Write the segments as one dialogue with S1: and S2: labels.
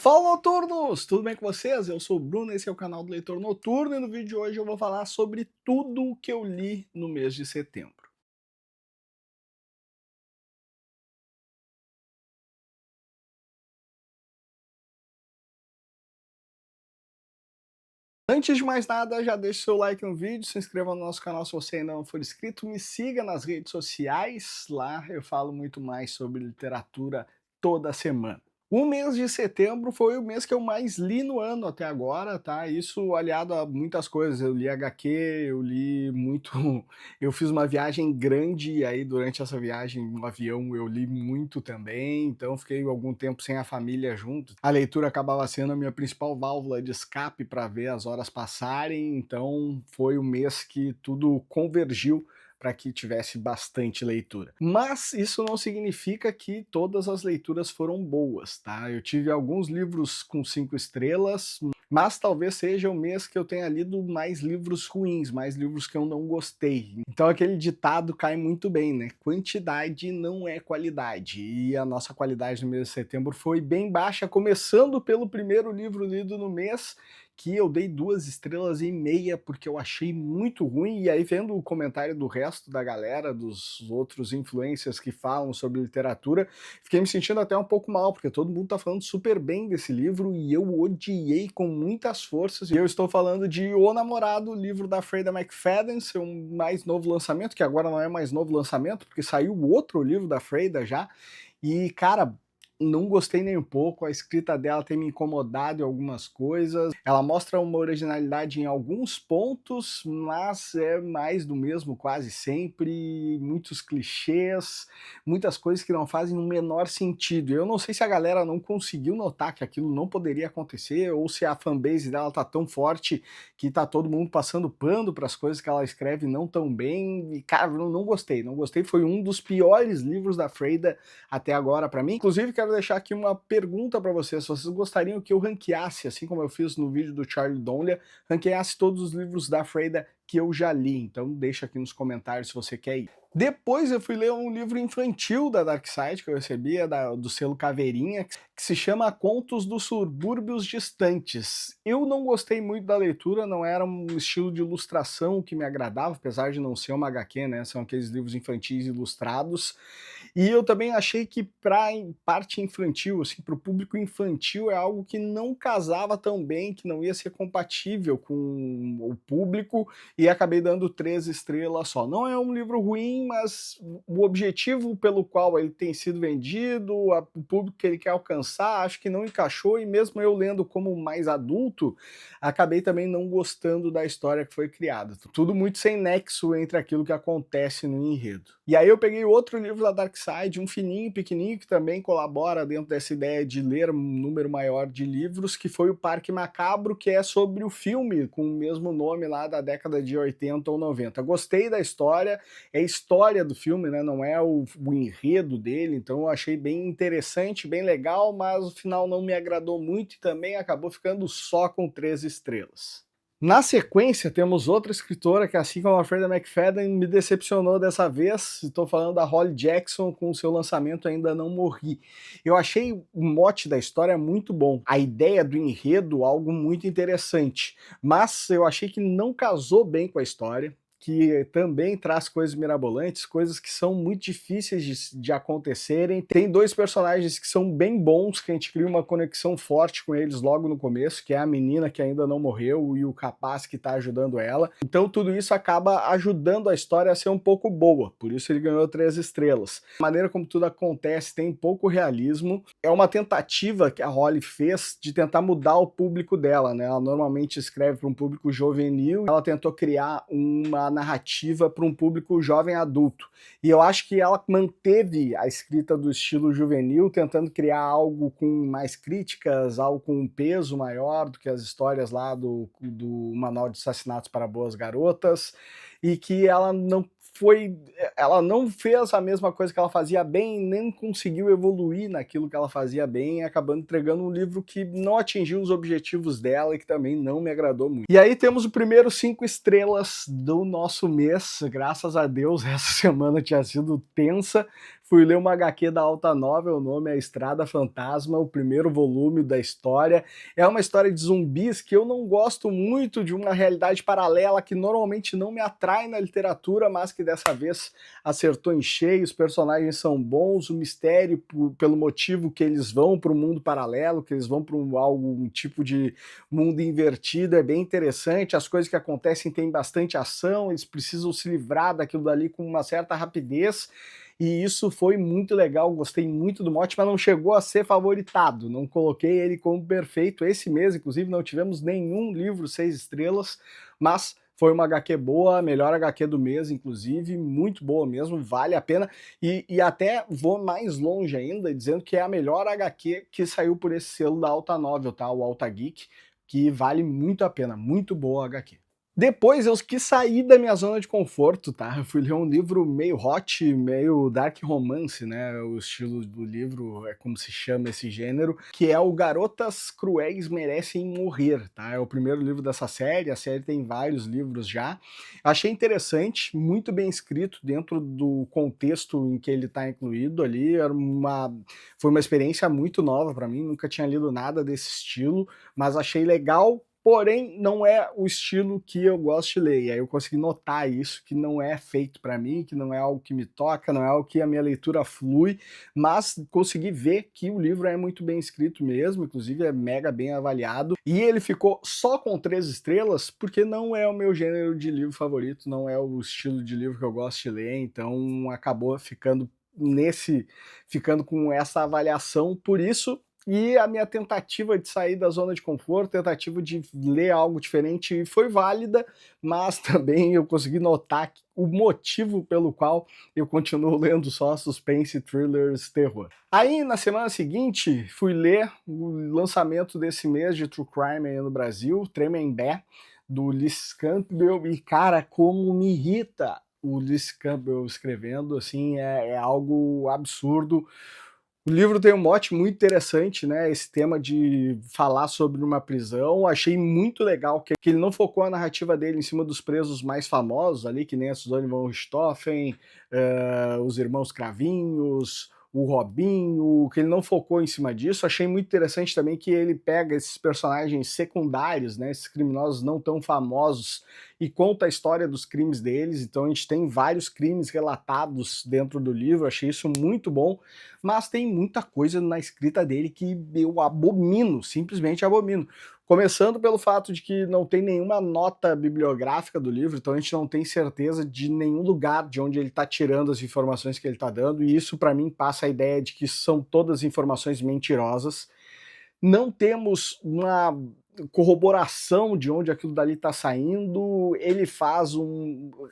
S1: Fala, noturnos! Tudo bem com vocês? Eu sou o Bruno, esse é o canal do Leitor Noturno e no vídeo de hoje eu vou falar sobre tudo o que eu li no mês de setembro. Antes de mais nada, já deixe seu like no vídeo, se inscreva no nosso canal se você ainda não for inscrito, me siga nas redes sociais, lá eu falo muito mais sobre literatura toda semana. O mês de setembro foi o mês que eu mais li no ano até agora, tá? Isso aliado a muitas coisas. Eu li HQ, eu li muito. Eu fiz uma viagem grande e aí durante essa viagem no avião eu li muito também, então fiquei algum tempo sem a família junto. A leitura acabava sendo a minha principal válvula de escape para ver as horas passarem, então foi o mês que tudo convergiu para que tivesse bastante leitura. Mas isso não significa que todas as leituras foram boas, tá? Eu tive alguns livros com 5 estrelas, mas talvez seja o mês que eu tenha lido mais livros ruins, mais livros que eu não gostei. Então aquele ditado cai muito bem, né? Quantidade não é qualidade. E a nossa qualidade no mês de setembro foi bem baixa, começando pelo primeiro livro lido no mês, que eu dei 2,5 estrelas, porque eu achei muito ruim, e aí vendo o comentário do resto da galera, dos outros influencers que falam sobre literatura, fiquei me sentindo até um pouco mal, porque todo mundo tá falando super bem desse livro, e eu odiei com muitas forças, e eu estou falando de O Namorado, livro da Freida McFadden, seu mais novo lançamento, que agora não é mais novo lançamento, porque saiu outro livro da Freida já, e cara, não gostei nem um pouco, a escrita dela tem me incomodado em algumas coisas. Ela mostra uma originalidade em alguns pontos, mas é mais do mesmo quase sempre, muitos clichês, muitas coisas que não fazem o menor sentido. Eu não sei se a galera não conseguiu notar que aquilo não poderia acontecer, ou se a fanbase dela tá tão forte que tá todo mundo passando pano para as coisas que ela escreve não tão bem. E, cara, eu não gostei, não gostei. Foi um dos piores livros da Freida até agora para mim. Inclusive, quero deixar aqui uma pergunta para vocês. Se vocês gostariam que eu ranqueasse, assim como eu fiz no vídeo do Charlie Donlea, ranqueasse todos os livros da Freida que eu já li. Então deixa aqui nos comentários se você quer ir. Depois eu fui ler um livro infantil da Dark Side que eu recebia, do selo Caveirinha, que se chama Contos dos Subúrbios Distantes. Eu não gostei muito da leitura, não era um estilo de ilustração que me agradava, apesar de não ser uma HQ, né? São aqueles livros infantis ilustrados. E eu também achei que para parte infantil, assim, para o público infantil, é algo que não casava tão bem, que não ia ser compatível com o público, e acabei dando 3 estrelas só. Não é um livro ruim, mas o objetivo pelo qual ele tem sido vendido, o público que ele quer alcançar, acho que não encaixou, e mesmo eu lendo como mais adulto, acabei também não gostando da história que foi criada. Tudo muito sem nexo entre aquilo que acontece no enredo. E aí eu peguei outro livro da Dark Side, um fininho, pequenininho, que também colabora dentro dessa ideia de ler um número maior de livros, que foi o Parque Macabro, que é sobre o filme com o mesmo nome lá da década de 80 ou 90. Gostei da história, é a história do filme, né? Não é o enredo dele, então eu achei bem interessante, bem legal, mas o final não me agradou muito e também acabou ficando só com 3 estrelas. Na sequência, temos outra escritora que, assim como a Freida McFadden, me decepcionou dessa vez. Estou falando da Holly Jackson com o seu lançamento Ainda Não Morri. Eu achei o mote da história muito bom, a ideia do enredo algo muito interessante, mas eu achei que não casou bem com a história, que também traz coisas mirabolantes, coisas que são muito difíceis de acontecerem. Tem 2 personagens que são bem bons, que a gente cria uma conexão forte com eles logo no começo, que é a menina que ainda não morreu e o capaz que tá ajudando ela. Então tudo isso acaba ajudando a história a ser um pouco boa, por isso ele ganhou 3 estrelas. A maneira como tudo acontece tem pouco realismo, é uma tentativa que a Holly fez de tentar mudar o público dela, né? Ela normalmente escreve para um público juvenil, ela tentou criar uma narrativa para um público jovem adulto. E eu acho que ela manteve a escrita do estilo juvenil, tentando criar algo com mais críticas, algo com um peso maior do que as histórias lá do Manual de Assassinatos para Boas Garotas, e que ela não fez a mesma coisa que ela fazia bem, nem conseguiu evoluir naquilo que ela fazia bem, acabando entregando um livro que não atingiu os objetivos dela e que também não me agradou muito. E aí temos o primeiro 5 estrelas do nosso mês, graças a Deus, essa semana tinha sido tensa, fui ler uma HQ da Alta Novel, o nome é Estrada Fantasma, o primeiro volume da história. É uma história de zumbis que eu não gosto muito, de uma realidade paralela que normalmente não me atrai na literatura, mas que dessa vez acertou em cheio, os personagens são bons, o mistério pelo motivo que eles vão para o mundo paralelo, que eles vão para um tipo de mundo invertido, é bem interessante, as coisas que acontecem têm bastante ação, eles precisam se livrar daquilo dali com uma certa rapidez, e isso foi muito legal, gostei muito do mote, mas não chegou a ser favoritado, não coloquei ele como perfeito. Esse mês, inclusive, não tivemos nenhum livro 6 estrelas, mas foi uma HQ boa, a melhor HQ do mês, inclusive, muito boa mesmo, vale a pena, e até vou mais longe ainda, dizendo que é a melhor HQ que saiu por esse selo da Alta Novel, tá? O Alta Geek, que vale muito a pena, muito boa a HQ. Depois eu quis sair da minha zona de conforto, tá? Eu fui ler um livro meio hot, meio dark romance, né? O estilo do livro é como se chama esse gênero, que é o Garotas Cruéis Merecem Morrer, tá? É o primeiro livro dessa série, a série tem vários livros já. Achei interessante, muito bem escrito dentro do contexto em que ele está incluído ali. Foi uma experiência muito nova para mim, nunca tinha lido nada desse estilo, mas achei legal. Porém, não é o estilo que eu gosto de ler, e aí eu consegui notar isso, que não é feito para mim, que não é algo que me toca, não é algo que a minha leitura flui, mas consegui ver que o livro é muito bem escrito mesmo, inclusive é mega bem avaliado, e ele ficou só com 3 estrelas, porque não é o meu gênero de livro favorito, não é o estilo de livro que eu gosto de ler, então acabou ficando com essa avaliação, por isso. E a minha tentativa de sair da zona de conforto, tentativa de ler algo diferente foi válida, mas também eu consegui notar o motivo pelo qual eu continuo lendo só suspense, thrillers, terror. Aí, na semana seguinte, fui ler o lançamento desse mês de True Crime aí no Brasil, Tremembé, do Lewis Campbell, e cara, como me irrita o Lewis Campbell escrevendo, assim, é algo absurdo. O livro tem um mote muito interessante, né? Esse tema de falar sobre uma prisão. Achei muito legal que ele não focou a narrativa dele em cima dos presos mais famosos ali, que nem a Suzane von Richthofen, os irmãos Cravinhos, o Robinho, que ele não focou em cima disso. Achei muito interessante também que ele pega esses personagens secundários, né? Esses criminosos não tão famosos, e conta a história dos crimes deles. Então a gente tem vários crimes relatados dentro do livro. Achei isso muito bom, mas tem muita coisa na escrita dele que eu abomino, simplesmente abomino. Começando pelo fato de que não tem nenhuma nota bibliográfica do livro, então a gente não tem certeza de nenhum lugar de onde ele está tirando as informações que ele está dando, e isso para mim passa a ideia de que são todas informações mentirosas. Não temos uma corroboração de onde aquilo dali está saindo. Ele faz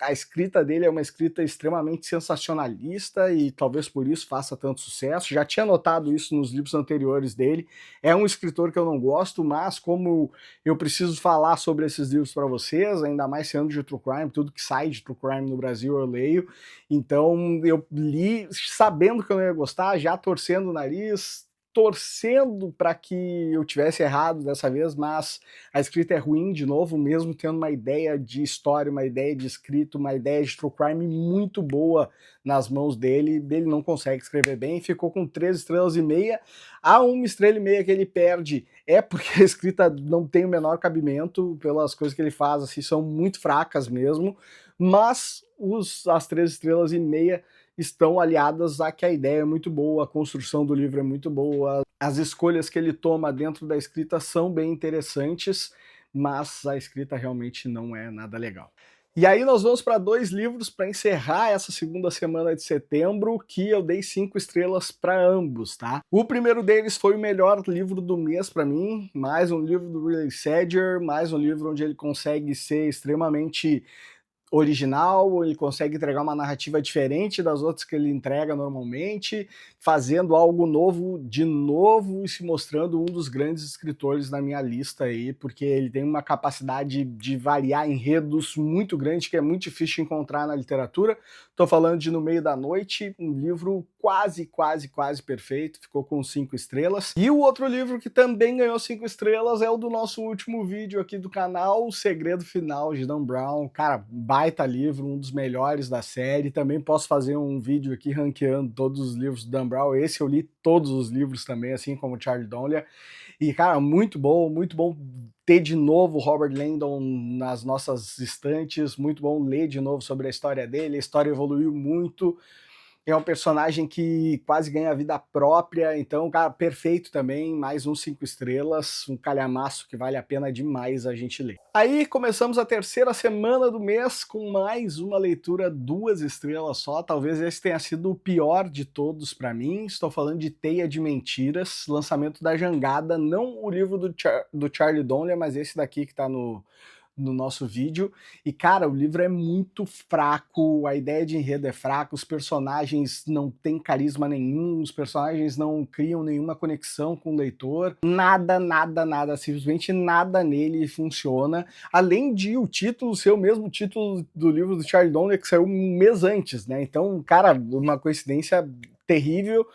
S1: a escrita dele é uma escrita extremamente sensacionalista e talvez por isso faça tanto sucesso. Já tinha notado isso nos livros anteriores dele. É um escritor que eu não gosto, mas como eu preciso falar sobre esses livros para vocês, ainda mais sendo de True Crime, tudo que sai de True Crime no Brasil eu leio, então eu li sabendo que eu não ia gostar, já torcendo o nariz, torcendo para que eu tivesse errado dessa vez, mas a escrita é ruim de novo, mesmo tendo uma ideia de história, uma ideia de escrita, uma ideia de true crime muito boa nas mãos dele, ele não consegue escrever bem, ficou com 3 estrelas e meia. A 1 estrela e meia que ele perde é porque a escrita não tem o menor cabimento, pelas coisas que ele faz, assim, são muito fracas mesmo, mas as 3 estrelas e meia estão aliadas a que a ideia é muito boa, a construção do livro é muito boa, as escolhas que ele toma dentro da escrita são bem interessantes, mas a escrita realmente não é nada legal. E aí nós vamos para 2 livros para encerrar essa segunda semana de setembro, que eu dei 5 estrelas para ambos, tá? O primeiro deles foi o melhor livro do mês para mim, mais um livro do Riley Sager, mais um livro onde ele consegue ser extremamente original, ele consegue entregar uma narrativa diferente das outras que ele entrega normalmente, fazendo algo novo de novo e se mostrando um dos grandes escritores da minha lista aí, porque ele tem uma capacidade de variar enredos muito grande, que é muito difícil de encontrar na literatura. Estou falando de No Meio da Noite, um livro quase perfeito, ficou com 5 estrelas. E o outro livro que também ganhou 5 estrelas é o do nosso último vídeo aqui do canal, O Segredo Final, de Dan Brown. Cara, baita livro, um dos melhores da série. Também posso fazer um vídeo aqui ranqueando todos os livros do Dan Brown. Esse eu li todos os livros também, assim como o Charlie Donlea. E, cara, muito bom ter de novo o Robert Langdon nas nossas estantes, muito bom ler de novo sobre a história dele. A história evoluiu muito. É um personagem que quase ganha vida própria, então, cara, perfeito também, mais uns 5 estrelas, um calhamaço que vale a pena demais a gente ler. Aí começamos a terceira semana do mês com mais uma leitura 2 estrelas só, talvez esse tenha sido o pior de todos para mim, estou falando de Teia de Mentiras, lançamento da Jangada, não o livro do Charlie Donlea, mas esse daqui que tá no nosso vídeo, e cara, o livro é muito fraco, a ideia de enredo é fraca, os personagens não têm carisma nenhum, os personagens não criam nenhuma conexão com o leitor, nada, simplesmente nada nele funciona, além de o título ser o mesmo título do livro do Charlie Donlea que saiu um mês antes, né, então, cara, uma coincidência terrível,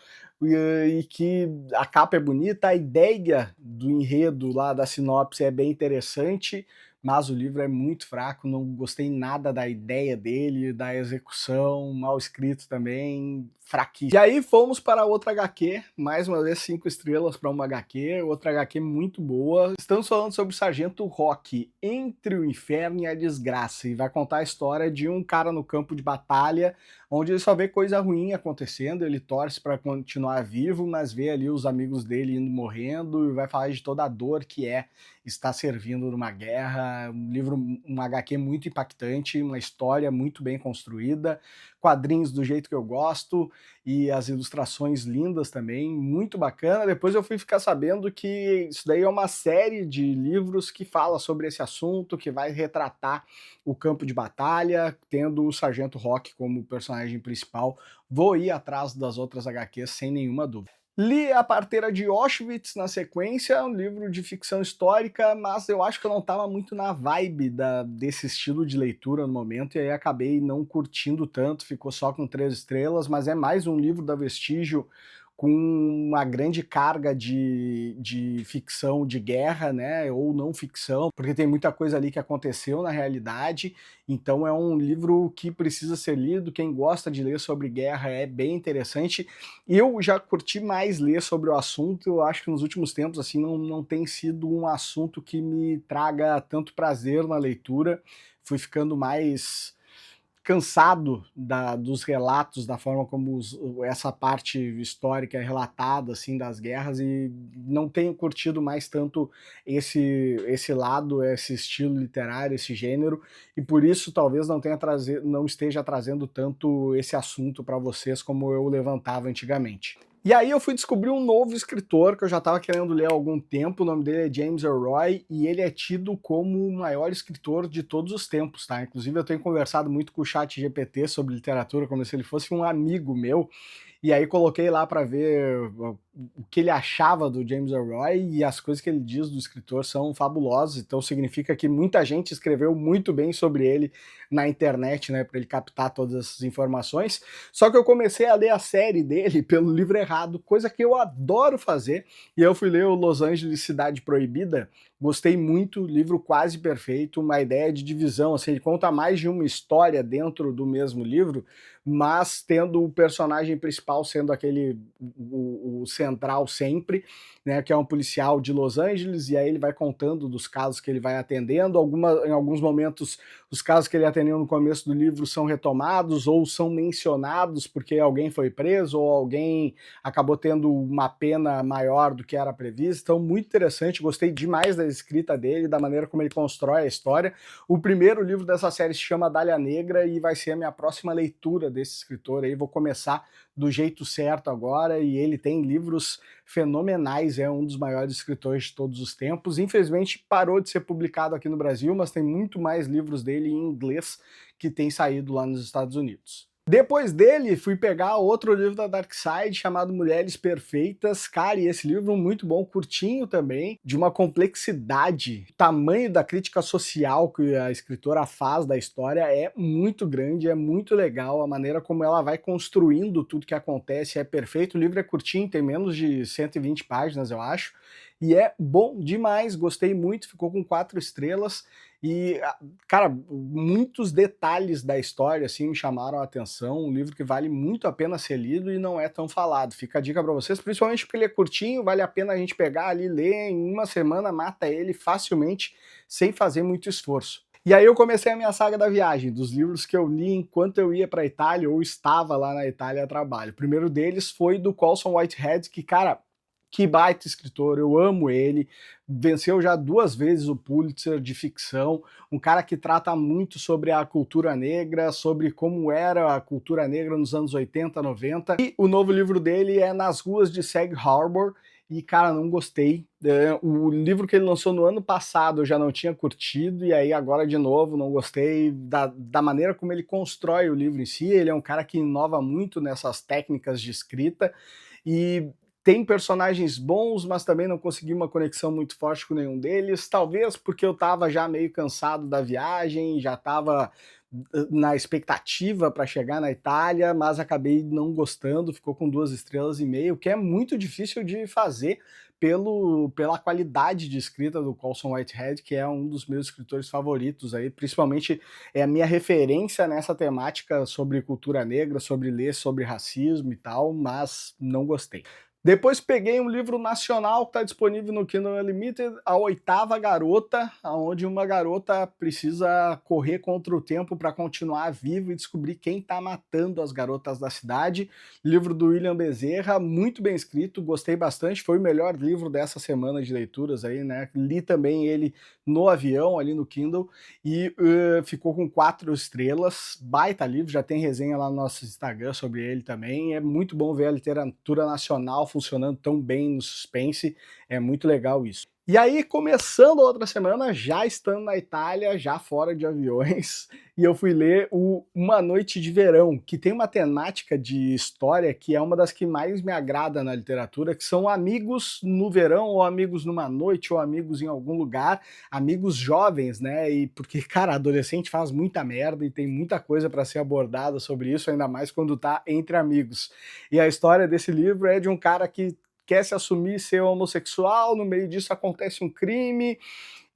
S1: e que a capa é bonita, a ideia do enredo lá da sinopse é bem interessante, mas o livro é muito fraco, não gostei nada da ideia dele, da execução, mal escrito também, fraquíssimo. E aí fomos para outra HQ, mais uma vez 5 estrelas para uma HQ, outra HQ muito boa. Estamos falando sobre o Sargento Rock, Entre o Inferno e a Desgraça, e vai contar a história de um cara no campo de batalha, onde ele só vê coisa ruim acontecendo, ele torce para continuar vivo, mas vê ali os amigos dele indo morrendo, e vai falar de toda a dor que é estar servindo numa guerra, um livro, um HQ muito impactante, uma história muito bem construída, quadrinhos do jeito que eu gosto, e as ilustrações lindas também, muito bacana. Depois eu fui ficar sabendo que isso daí é uma série de livros que fala sobre esse assunto, que vai retratar o campo de batalha, tendo o Sargento Rock como personagem principal. Vou ir atrás das outras HQs sem nenhuma dúvida. Li A Parteira de Auschwitz na sequência, um livro de ficção histórica, mas eu acho que eu não estava muito na vibe desse estilo de leitura no momento, e aí acabei não curtindo tanto, ficou só com 3 estrelas, mas é mais um livro da Vestígio com uma grande carga de ficção de guerra, né, ou não ficção, porque tem muita coisa ali que aconteceu na realidade, então é um livro que precisa ser lido, quem gosta de ler sobre guerra é bem interessante. Eu já curti mais ler sobre o assunto, eu acho que nos últimos tempos assim não tem sido um assunto que me traga tanto prazer na leitura, fui ficando mais cansado dos relatos, da forma como essa parte histórica é relatada assim das guerras, e não tenho curtido mais tanto esse lado, esse estilo literário, esse gênero, e por isso talvez não esteja trazendo tanto esse assunto para vocês como eu levantava antigamente. E aí eu fui descobrir um novo escritor que eu já estava querendo ler há algum tempo, o nome dele é James Ellroy, e ele é tido como o maior escritor de todos os tempos, tá? Inclusive eu tenho conversado muito com o ChatGPT sobre literatura, como se ele fosse um amigo meu, e aí coloquei lá para ver o que ele achava do James Ellroy, e as coisas que ele diz do escritor são fabulosas, então significa que muita gente escreveu muito bem sobre ele na internet, né, para ele captar todas essas informações. Só que eu comecei a ler a série dele pelo livro errado, coisa que eu adoro fazer, e eu fui ler o Los Angeles Cidade Proibida, gostei muito, livro quase perfeito, uma ideia de divisão, assim, ele conta mais de uma história dentro do mesmo livro, mas tendo o personagem principal sendo aquele, o central sempre, né, que é um policial de Los Angeles, e aí ele vai contando dos casos que ele vai atendendo, em alguns momentos os casos que ele atendeu no começo do livro são retomados ou são mencionados porque alguém foi preso ou alguém acabou tendo uma pena maior do que era previsto, então muito interessante, gostei demais da escrita dele, da maneira como ele constrói a história. O primeiro livro dessa série se chama Dália Negra e vai ser a minha próxima leitura desse escritor aí, vou começar do jeito certo agora, e ele tem livros fenomenais, é um dos maiores escritores de todos os tempos. Infelizmente parou de ser publicado aqui no Brasil, mas tem muito mais livros dele em inglês que tem saído lá nos Estados Unidos. Depois dele, fui pegar outro livro da Dark Side chamado Mulheres Perfeitas. Cara, e esse livro é muito bom, curtinho também, de uma complexidade, o tamanho da crítica social que a escritora faz da história é muito grande, é muito legal, a maneira como ela vai construindo tudo que acontece é perfeito. O livro é curtinho, tem menos de 120 páginas, eu acho, e é bom demais, gostei muito, ficou com 4 estrelas e, cara, muitos detalhes da história, assim, me chamaram a atenção, um livro que vale muito a pena ser lido e não é tão falado. Fica a dica para vocês, principalmente porque ele é curtinho, vale a pena a gente pegar ali, ler, em uma semana mata ele facilmente, sem fazer muito esforço. E aí eu comecei a minha saga da viagem, dos livros que eu li enquanto eu ia para a Itália ou estava lá na Itália a trabalho. O primeiro deles foi do Colson Whitehead, que, cara, que baita escritor, eu amo ele, venceu já 2 vezes o Pulitzer de ficção, um cara que trata muito sobre a cultura negra, sobre como era a cultura negra nos anos 80, 90, e o novo livro dele é Nas Ruas de Sag Harbor, e cara, não gostei. O livro que ele lançou no ano passado eu já não tinha curtido, e aí agora de novo não gostei da maneira como ele constrói o livro em si. Ele é um cara que inova muito nessas técnicas de escrita, e tem personagens bons, mas também não consegui uma conexão muito forte com nenhum deles, talvez porque eu estava já meio cansado da viagem, já estava na expectativa para chegar na Itália, mas acabei não gostando, ficou com 2,5 estrelas, o que é muito difícil de fazer pela qualidade de escrita do Colson Whitehead, que é um dos meus escritores favoritos aí, principalmente é a minha referência nessa temática sobre cultura negra, sobre ler sobre racismo e tal, mas não gostei. Depois peguei um livro nacional que está disponível no Kindle Unlimited, A Oitava Garota, onde uma garota precisa correr contra o tempo para continuar viva e descobrir quem está matando as garotas da cidade. Livro do William Bezerra, muito bem escrito, gostei bastante, foi o melhor livro dessa semana de leituras aí, né? Li também ele no avião, ali no Kindle, e ficou com 4 estrelas, baita livro, já tem resenha lá no nosso Instagram sobre ele também, é muito bom ver a literatura nacional funcionando tão bem no suspense, é muito legal isso. E aí, começando a outra semana, já estando na Itália, já fora de aviões, e eu fui ler o Uma Noite de Verão, que tem uma temática de história que é uma das que mais me agrada na literatura, que são amigos no verão, ou amigos numa noite, ou amigos em algum lugar, amigos jovens, né? E porque, cara, adolescente faz muita merda e tem muita coisa para ser abordada sobre isso, ainda mais quando tá entre amigos. E a história desse livro é de um cara que quer se assumir ser homossexual, no meio disso acontece um crime,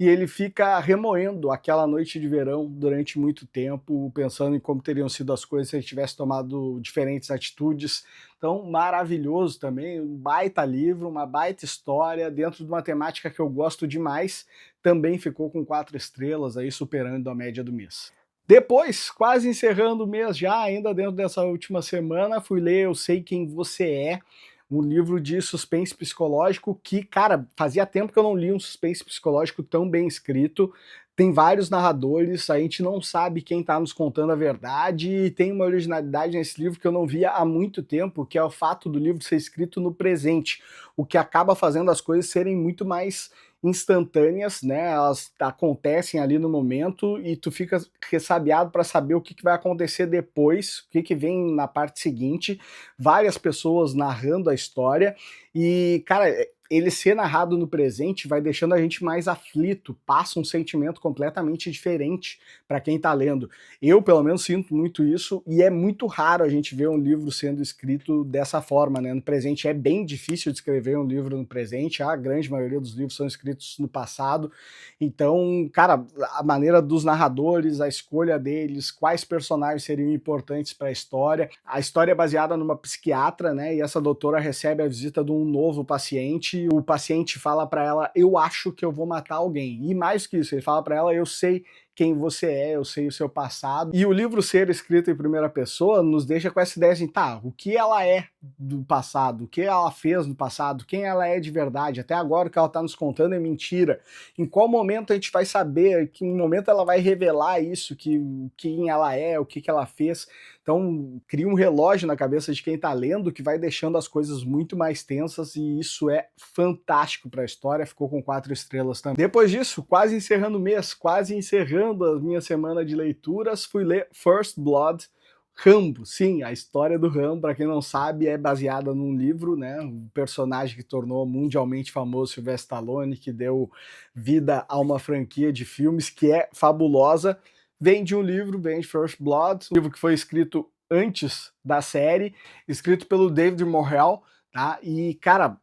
S1: e ele fica remoendo aquela noite de verão durante muito tempo, pensando em como teriam sido as coisas se ele tivesse tomado diferentes atitudes. Então, maravilhoso também, um baita livro, uma baita história, dentro de uma temática que eu gosto demais, também ficou com 4 estrelas, aí superando a média do mês. Depois, quase encerrando o mês já, ainda dentro dessa última semana, fui ler Eu Sei Quem Você É, um livro de suspense psicológico que, cara, fazia tempo que eu não li um suspense psicológico tão bem escrito. Tem vários narradores, a gente não sabe quem está nos contando a verdade, e tem uma originalidade nesse livro que eu não via há muito tempo, que é o fato do livro ser escrito no presente, o que acaba fazendo as coisas serem muito mais instantâneas, né? Elas acontecem ali no momento e tu fica ressabiado para saber o que vai acontecer depois, o que vem na parte seguinte. Várias pessoas narrando a história e, cara, ele ser narrado no presente vai deixando a gente mais aflito, passa um sentimento completamente diferente para quem está lendo. Eu, pelo menos, sinto muito isso, e é muito raro a gente ver um livro sendo escrito dessa forma, né? No presente é bem difícil de escrever um livro no presente, a grande maioria dos livros são escritos no passado. Então, cara, a maneira dos narradores, a escolha deles, quais personagens seriam importantes para a história. A história é baseada numa psiquiatra, né? E essa doutora recebe a visita de um novo paciente. O paciente fala para ela: "Eu acho que eu vou matar alguém". E mais que isso, ele fala para ela: "Eu sei quem você é, eu sei o seu passado". E o livro ser escrito em primeira pessoa nos deixa com essa ideia assim, tá, o que ela é do passado, o que ela fez no passado, quem ela é de verdade, até agora o que ela está nos contando é mentira. Em qual momento a gente vai saber, que momento ela vai revelar isso, quem ela é, o que ela fez. Então cria um relógio na cabeça de quem está lendo que vai deixando as coisas muito mais tensas, e isso é fantástico para a história, ficou com 4 estrelas também. Depois disso, quase encerrando o mês, quase encerrando a minha semana de leituras, fui ler First Blood, Rambo. Sim, a história do Rambo, para quem não sabe, é baseada num livro, né? Um personagem que tornou mundialmente famoso Sylvester Stallone, que deu vida a uma franquia de filmes que é fabulosa. Vem de um livro, vem de First Blood, um livro que foi escrito antes da série, escrito pelo David Morrell, tá? E, cara,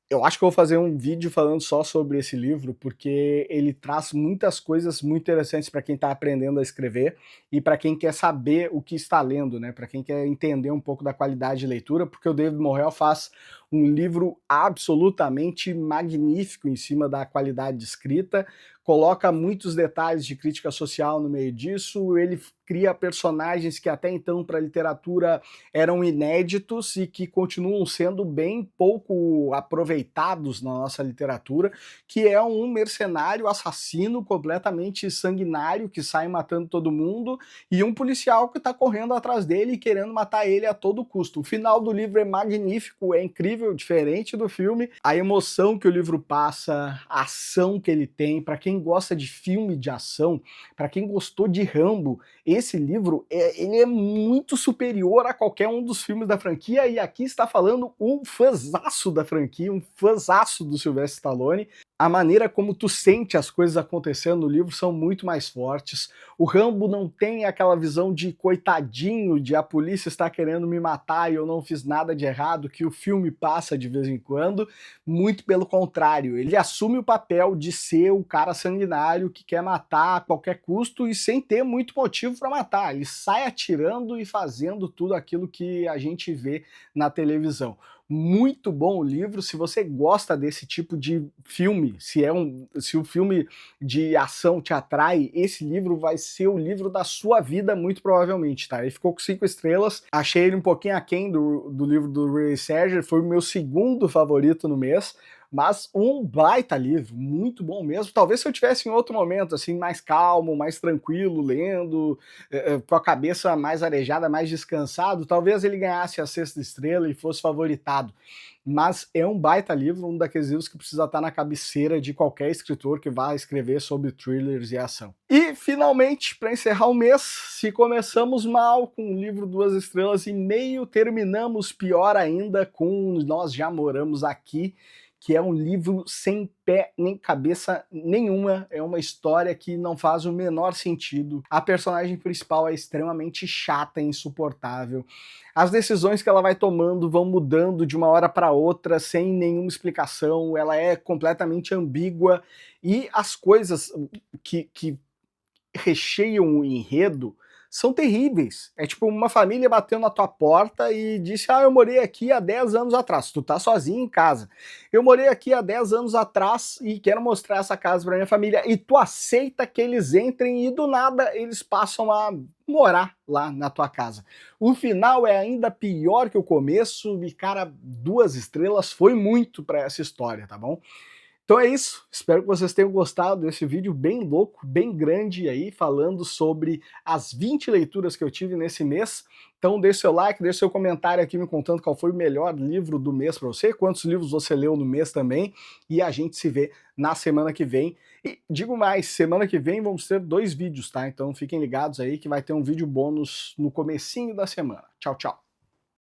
S1: Eu acho que eu vou fazer um vídeo falando só sobre esse livro, porque ele traz muitas coisas muito interessantes para quem está aprendendo a escrever e para quem quer saber o que está lendo, né? Para quem quer entender um pouco da qualidade de leitura, porque o David Morrell faz um livro absolutamente magnífico em cima da qualidade de escrita, coloca muitos detalhes de crítica social no meio disso, ele cria personagens que até então para a literatura eram inéditos e que continuam sendo bem pouco aproveitados na nossa literatura, que é um mercenário assassino completamente sanguinário que sai matando todo mundo e um policial que está correndo atrás dele e querendo matar ele a todo custo. O final do livro é magnífico, é incrível, diferente do filme. A emoção que o livro passa, a ação que ele tem, para quem gosta de filme de ação, para quem gostou de Rambo, esse livro ele é muito superior a qualquer um dos filmes da franquia, e aqui está falando um fãzaço da franquia, um fãzaço do Sylvester Stallone. A maneira como tu sente as coisas acontecendo no livro são muito mais fortes. O Rambo não tem aquela visão de coitadinho, de a polícia está querendo me matar e eu não fiz nada de errado, que o filme passa de vez em quando. Muito pelo contrário, ele assume o papel de ser o cara sanguinário que quer matar a qualquer custo e sem ter muito motivo para matar. Ele sai atirando e fazendo tudo aquilo que a gente vê na televisão. Muito bom o livro. Se você gosta desse tipo de filme, se o filme de ação te atrai, esse livro vai ser o livro da sua vida, muito provavelmente, tá? Ele ficou com 5 estrelas, achei ele um pouquinho aquém do livro do Ray Serger, foi o meu segundo favorito no mês, mas um baita livro, muito bom mesmo. Talvez se eu tivesse em outro momento, assim, mais calmo, mais tranquilo, lendo, com a cabeça mais arejada, mais descansado, talvez ele ganhasse a 6ª estrela e fosse favoritado. Mas é um baita livro, um daqueles livros que precisa estar na cabeceira de qualquer escritor que vá escrever sobre thrillers e ação. E, finalmente, para encerrar o mês, se começamos mal com o livro 2,5 estrelas, terminamos pior ainda com Nós Já Moramos Aqui, que é um livro sem pé nem cabeça nenhuma, é uma história que não faz o menor sentido. A personagem principal é extremamente chata e insuportável. As decisões que ela vai tomando vão mudando de uma hora para outra sem nenhuma explicação, ela é completamente ambígua e as coisas que recheiam o enredo são terríveis. É tipo uma família bateu na tua porta e disse: ah, eu morei aqui há 10 anos atrás. Tu tá sozinho em casa. Eu morei aqui há 10 anos atrás e quero mostrar essa casa pra minha família. E tu aceita que eles entrem e do nada eles passam a morar lá na tua casa. O final é ainda pior que o começo e, cara, 2 estrelas foi muito pra essa história, tá bom? Então é isso, espero que vocês tenham gostado desse vídeo bem louco, bem grande aí, falando sobre as 20 leituras que eu tive nesse mês. Então deixe seu like, deixe seu comentário aqui me contando qual foi o melhor livro do mês para você, quantos livros você leu no mês também, e a gente se vê na semana que vem. E digo mais, semana que vem vamos ter 2 vídeos, tá? Então fiquem ligados aí que vai ter um vídeo bônus no comecinho da semana. Tchau, tchau!